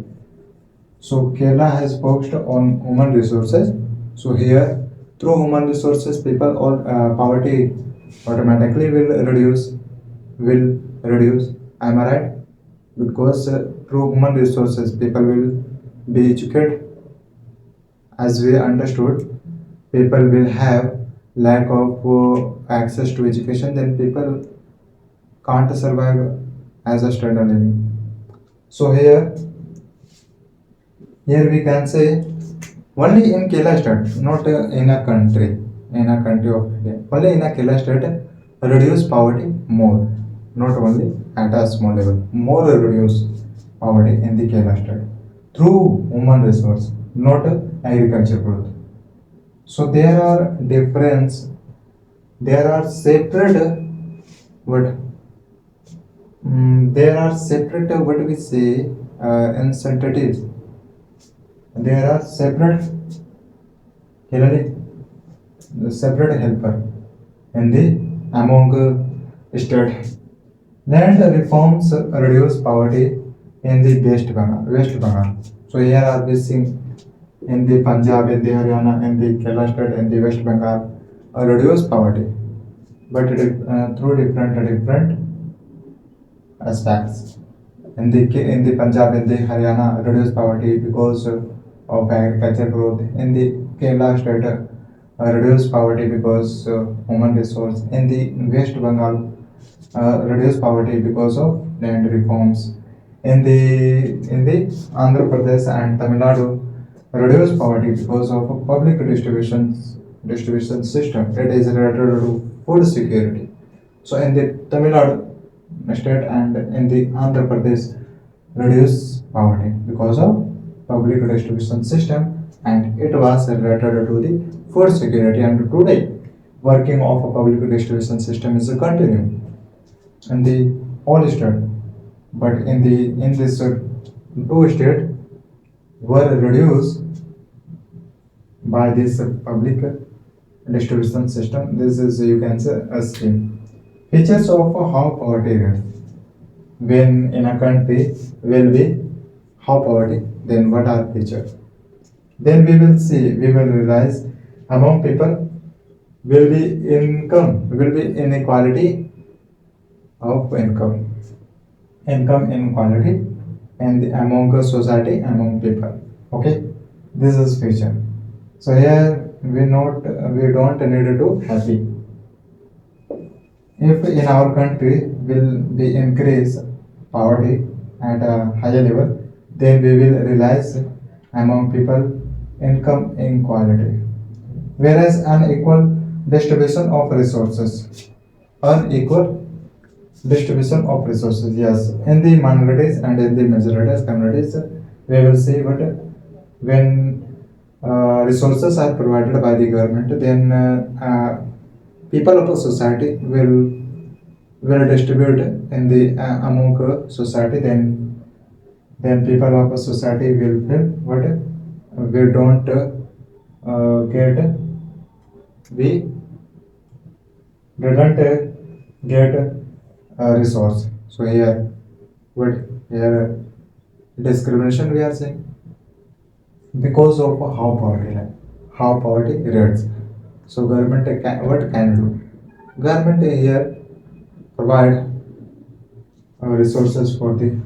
So Kerala has focused on human resources. So here, through human resources, people all poverty automatically will reduce. Am I right? Because through human resources, people will be educated. As we understood, people will have lack of access to education. Then people can't survive as a standard living. So here we can say only in Kerala state, not in a country of India. Only in a Kerala state, reduce poverty more, not only at a small level, more reduce poverty in the Kerala state through human resource, not agriculture growth. So there are separate what there are separate what we say incentives. There are clearly separate helper in the among state. Land reforms reduce poverty in the West Bengal. So here are we seeing in the Punjab, in the Haryana, in the Kerala state, in the West Bengal, reduce poverty, but through different aspects. In the Punjab, in the Haryana, reduce poverty because of agriculture growth. In the Kerala state, reduce poverty because human resource. In the West Bengal, reduce poverty because of land reforms. In the Andhra Pradesh and Tamil Nadu, reduce poverty because of a public distribution system. It is related to food security. So in the Tamil Nadu state and in the Andhra Pradesh, reduce poverty because of public distribution system, and it was related to the food security. And today, working of a public distribution system is a continue in the all state, but in this two state were reduced by this public distribution system. This is, you can say, a scheme. Features of how poverty rates. When in a country will be how poverty, then what are features? Then we will realize among people will be inequality of income inequality, and among a society, among people. Okay, this is feature. So here we don't need to happy. If in our country will be increase poverty at a higher level, then we will realize among people income inequality. Whereas unequal distribution of resources, unequal distribution of resources, yes, in the minorities and in the majorities communities, we will see, but when resources are provided by the government, then people of the society will distribute in the among society. Then people of a society will feel what we don't get we didn't get a resource. So here what here discrimination we are saying because of how poverty rates. So government can, what can do? Government here provide resources for the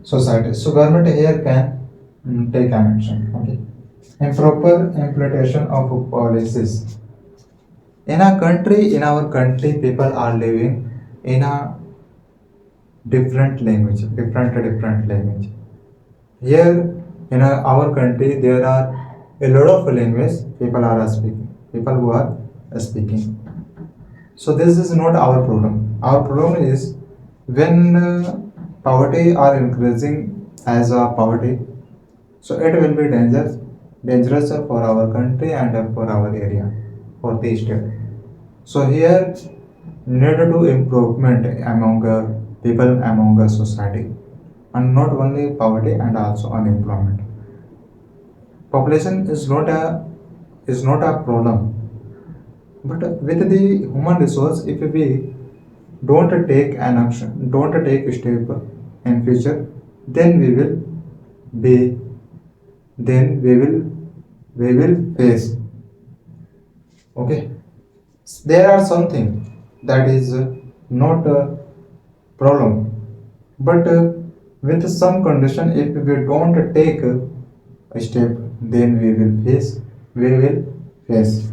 society. So government here can take an action. Okay. Improper implementation of policies. In our country, people are living in a different language. Here in our country, there are a lot of languages people who are speaking. So this is not our problem. Our problem is when poverty are increasing as a poverty, so it will be dangerous for our country and for our area, for the state. So here need to improvement among people among society, and not only poverty and also unemployment. Population is not a problem, but with the human resource, if we don't take step in future, then be then we will face. Okay, there are something that is not a problem, but with some condition, if we don't take a step, then we will face. Let's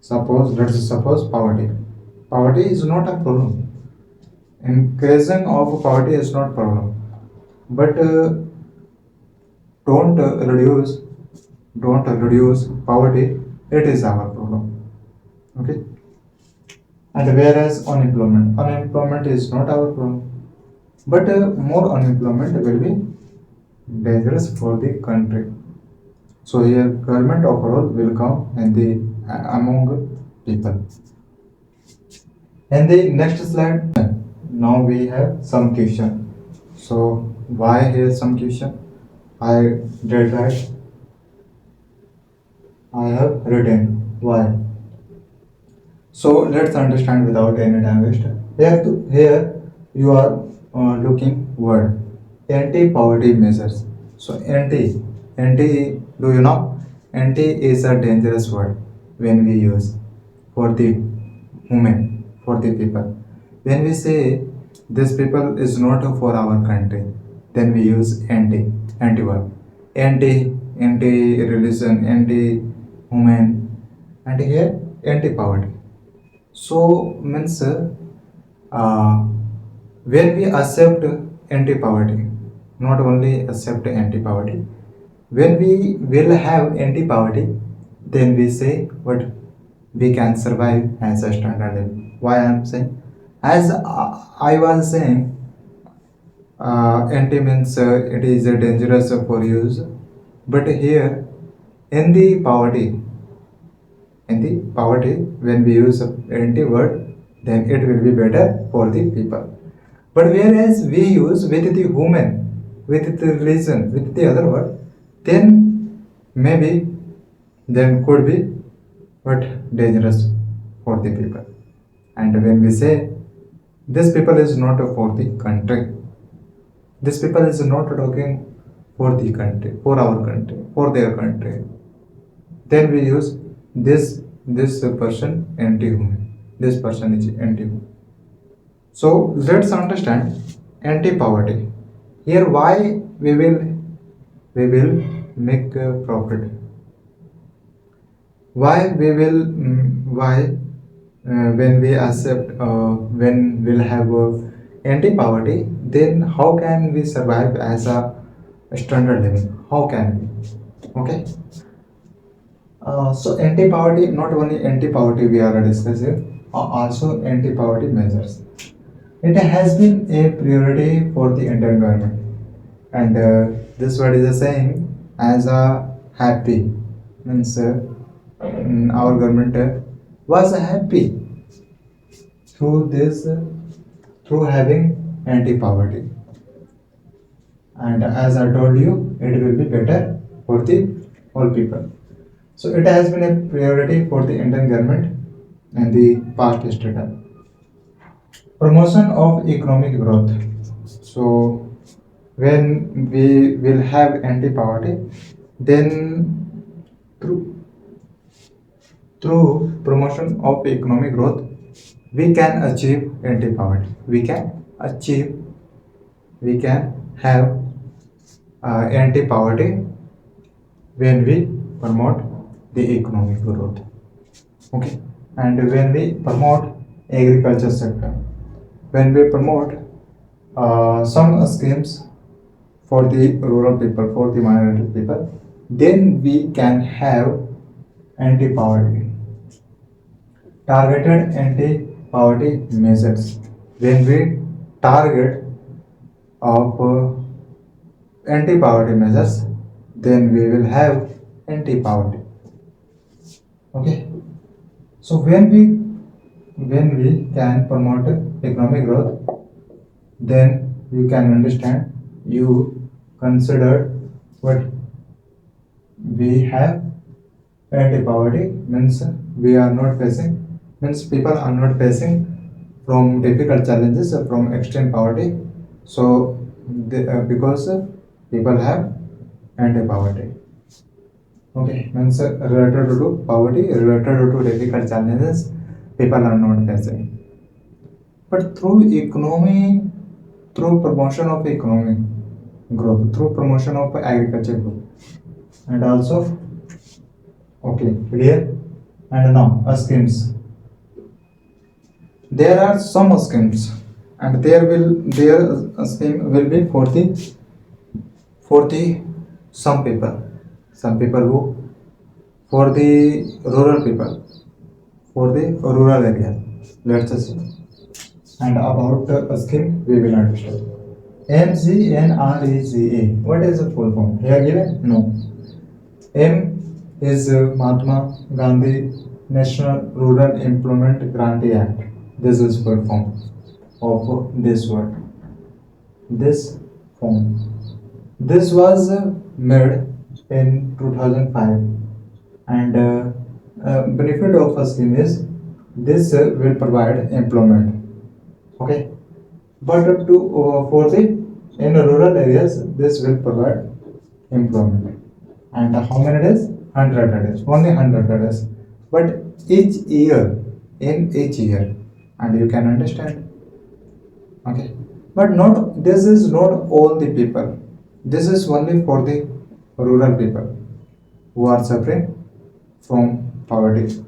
suppose poverty. Poverty is not a problem. Increasing of poverty is not problem, but don't reduce don't reduce poverty. It is our problem. Okay. And whereas unemployment is not our problem, but more unemployment will be dangerous for the country. So here government overall will come and the among people. And the next slide. Now we have some question. So why here some question? I did write. I have written why. So let's understand without any time waste. Here you are looking word anti-poverty measures. So anti, do you know? Anti is a dangerous word when we use for the women, for the people. When we say this people is not for our country, then we use anti word, anti religion, anti women, and here anti poverty. So means when we accept anti poverty, not only accept anti poverty, When we will have anti-poverty, then we say what we can survive as a standard living. Why I am saying? As I was saying, anti means it is dangerous for use, but here in the poverty, when we use anti word, then it will be better for the people. But whereas we use with the human, with the religion, with the other word, then maybe then could be but dangerous for the people. And when we say this people is not for the country, this people is not talking for the country, for our country, for their country, then we use this person anti-human. This person is anti-human. So let's understand anti-poverty. Here, why we will make profit. Why we will why when we accept when we'll have anti-poverty, then how can we survive as a standard living? How can we? Okay. So anti-poverty, not only anti-poverty we are discussing, also anti-poverty measures. It has been a priority for the Indian government, and this word is a saying as a happy means our government was happy through this through having anti-poverty, and as I told you, it will be better for the all people. So it has been a priority for the Indian government in the past history. Promotion of economic growth. So when we will have anti-poverty, then through promotion of economic growth, we can achieve anti-poverty. We can have anti-poverty when we promote the economic growth. Okay, and when we promote agriculture sector, when we promote some schemes for the rural people, for the minority people, then we can have anti-poverty, targeted anti-poverty measures. When we target of anti-poverty measures, then we will have anti-poverty. Okay. So when we can promote economic growth, then you can understand, you consider what we have anti-poverty means we are not facing, means people are not facing from difficult challenges from extreme poverty. So because people have anti-poverty. Okay, means related to poverty, related to difficult challenges people are not facing. But through promotion of economic growth, through promotion of agriculture growth, and also, okay, clear. And now schemes. There are some schemes, and their scheme will be for the some people who for the rural people, for the rural area. Let's assume. And about a scheme we will understand. MGNREGA. What is the full form? Here given? No. M is Mahatma Gandhi National Rural Employment Guarantee Act. This is full form of this word. This form. This was made in 2005, and benefit of a scheme is this will provide employment. Okay, but to for the in rural areas this will provide employment. And how many days? 100 days, only 100 days, but each year, in each year, and you can understand. Okay, but not, this is not all the people, this is only for the rural people who are suffering from poverty.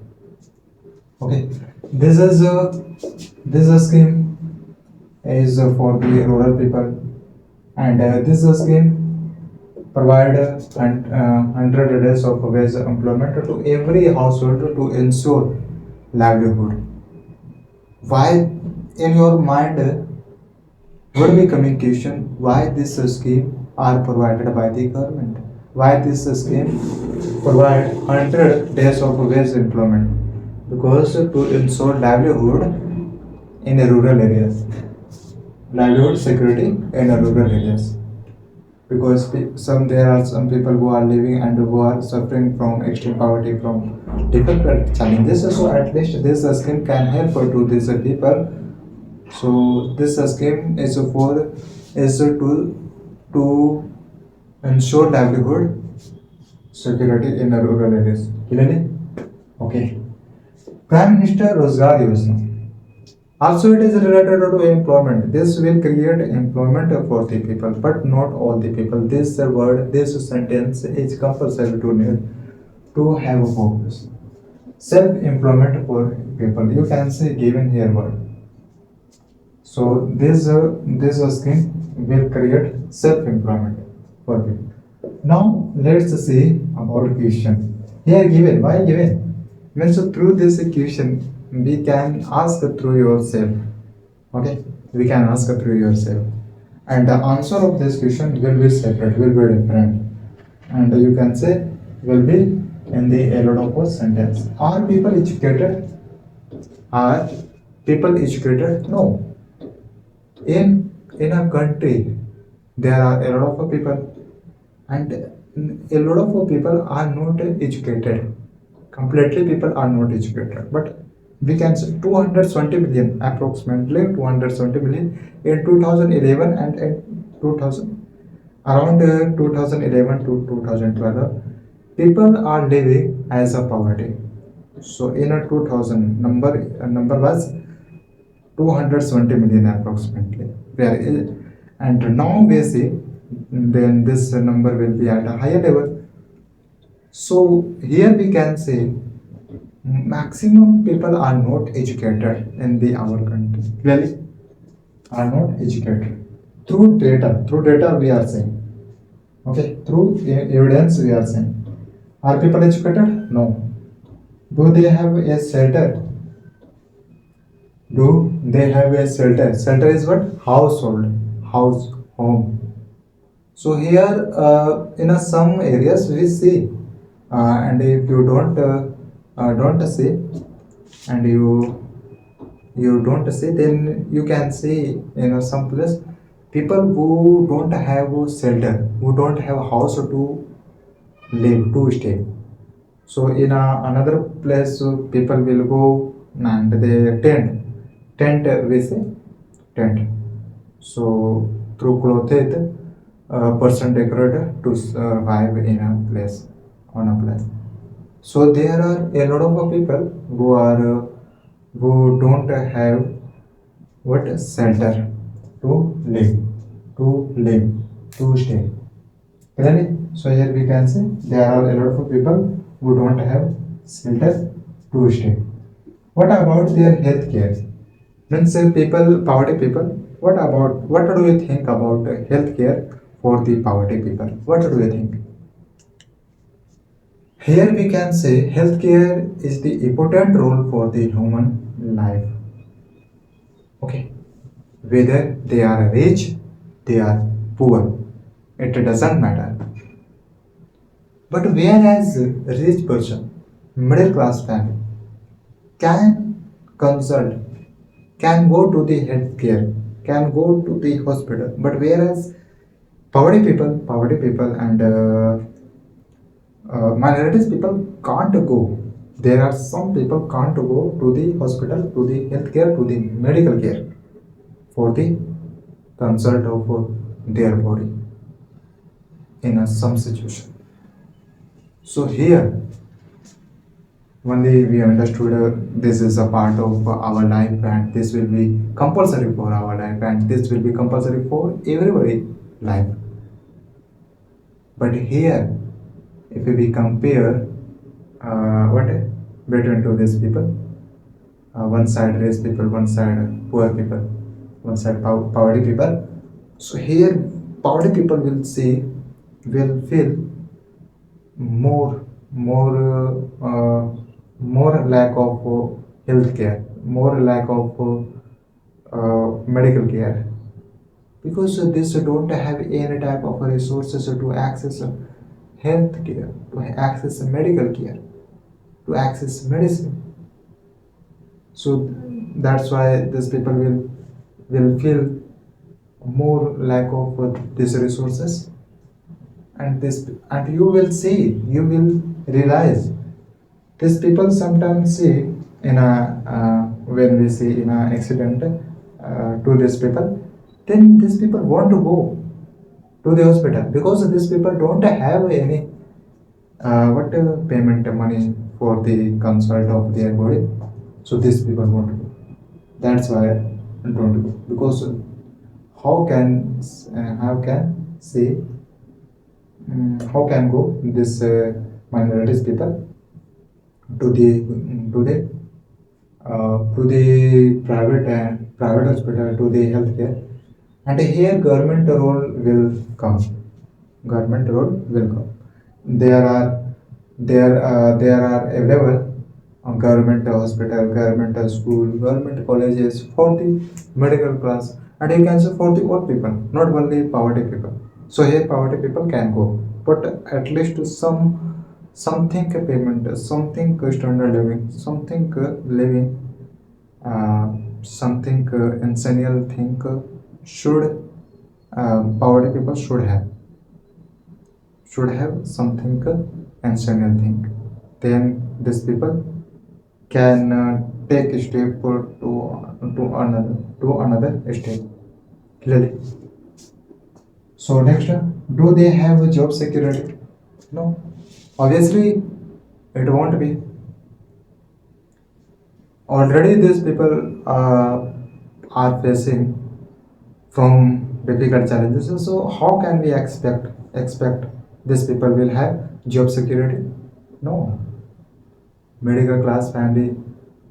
Okay, this is a scheme is for the rural people, and this scheme provide 100 days of wage employment to every household to ensure livelihood. Why in your mind would be communication why this scheme are provided by the government? Why this scheme provide 100 days of wage employment? Because to ensure livelihood in the rural areas, livelihood security in the rural areas. Because some there are some people who are living and who are suffering from extreme poverty, from difficult challenges. So at least this scheme can help to these people. So this scheme is to ensure livelihood security in the rural areas. Clearly? Okay. Prime Minister Rozgar Yojana. Also, it is related to employment. This will create employment for the people, but not all the people. This word, this sentence is compulsory to need to have a focus. Self-employment for people. You can say given here word. So this scheme will create self-employment for people. Now let's see about question. Here given, why given? Means through this question we can ask through yourself. Okay, we can ask through yourself, and the answer of this question will be separate, will be different, and you can say will be in the a lot of sentence. Are people educated? Are people educated? No. In a country there are a lot of people, and a lot of people are not educated. Completely people are not educated, but we can say 220 million, approximately 220 million in 2011 and in 2000, around 2011 to 2012 people are living as a poverty. So in a 2000 number was 220 million approximately. And now we see then this number will be at a higher level. So here we can say maximum people are not educated in the our country. Clearly, are not educated. Through data we are saying. Okay, through evidence we are saying. Are people educated? No. Do they have a shelter? Do they have a shelter? Shelter is what? Household, house, home. So here, in some areas we see, and if you don't see, and you don't see, then you can see some place people who don't have shelter, who don't have house to live, to stay. So in another place, people will go and they tent we say tent. So through clothed, a person decorated to survive in a place, on a place. So there are a lot of people who don't have what shelter to live, to live, to stay. Clearly, so here we can say there are a lot of people who don't have shelter to stay. What about their health care? Means people, poverty people. What do you think about health care for the poverty people? What do you think? Here we can say healthcare is the important role for the human life. Okay, whether they are rich, they are poor, it doesn't matter. But whereas rich person, middle class family can consult, can go to the healthcare, can go to the hospital, but whereas poverty people and minorities people can't go. There are some people can't go to the hospital, to the healthcare, to the medical care for the consult of their body in some situation. So here only we understood this is a part of our life, and this will be compulsory for our life, and this will be compulsory for everybody life. But here, if we compare what between to these people, one side rich people, one side poor people, one side poverty people. So here, poverty people will see will feel more lack of health care, more lack of medical care, because this don't have any type of resources to access health care, to access medical care, to access medicine. So that's why these people will feel more lack of these resources. And this, and you will see, you will realize, these people sometimes see in a when we see in a accident to these people, then these people want to go to the hospital because these people don't have any what payment money for the consult of their body. So these people want to go. That's why I don't go, because how can say, how can go this minorities people to the private hospital, to the healthcare. And here government role will come, government role will come. There are available government hospital, government school, government colleges for the medical class, and you can say for the old people, not only poverty people. So here poverty people can go, but at least something payment, something standard living, something living, something essential thing should poverty people should have something essential thing. Then these people can take a step to another step clearly. So next, do they have a job security? No, obviously it won't be. Already these people are facing from difficult challenges. So how can we expect these people will have job security? No, middle class family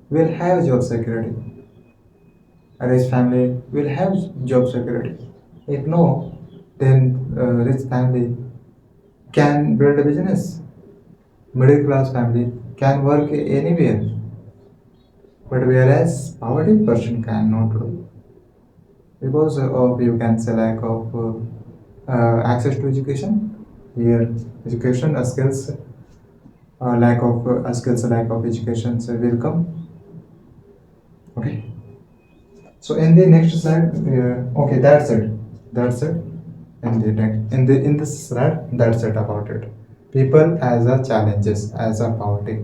will have job security. A rich family will have job security. If no, then rich family can build a business. Middle class family can work anywhere. But whereas poverty person cannot do, because of, you can say, lack of access to education. Here education skills, lack of education will come. Okay. So in the next slide, okay, that's it. That's it. In this slide, that's it about it. People as a challenges, as a poverty.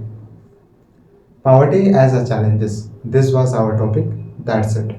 Poverty as a challenges. This was our topic. That's it.